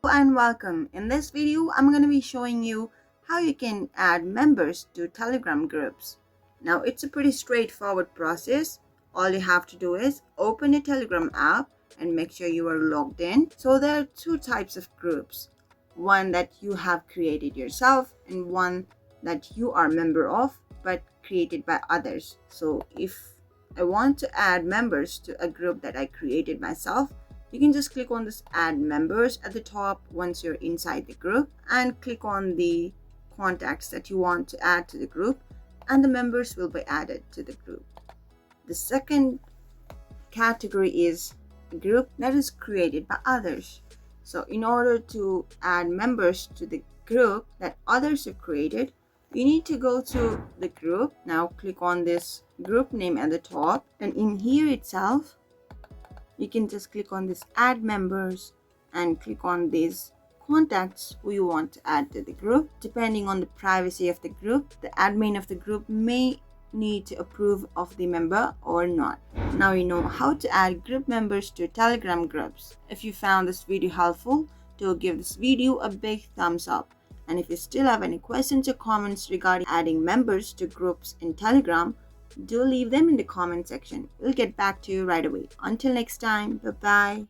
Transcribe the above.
And welcome. In this video, I'm going to be showing you how you can add members to Telegram groups. Now, it's a pretty straightforward process. All you have to do is open your Telegram app and make sure you are logged in. So there are two types of groups. One that you have created yourself and one that you are a member of but created by others. So if I want to add members to a group that I created myself, you can just click on this add members at the top once you're inside the group and click on the contacts that you want to add to the group, and the members will be added to the group. The second category is a group that is created by others. So in order to add members to the group that others have created, you need to go to the group. Now click on this group name at the top, and in here itself you can just click on this add members and click on these contacts who you want to add to the group. Depending on the privacy of the group, the admin of the group may need to approve of the member or not. Now you know how to add group members to Telegram groups. If you found this video helpful, do give this video a big thumbs up. And if you still have any questions or comments regarding adding members to groups in Telegram, do leave them in the comment section. We'll get back to you right away. Until next time, bye bye.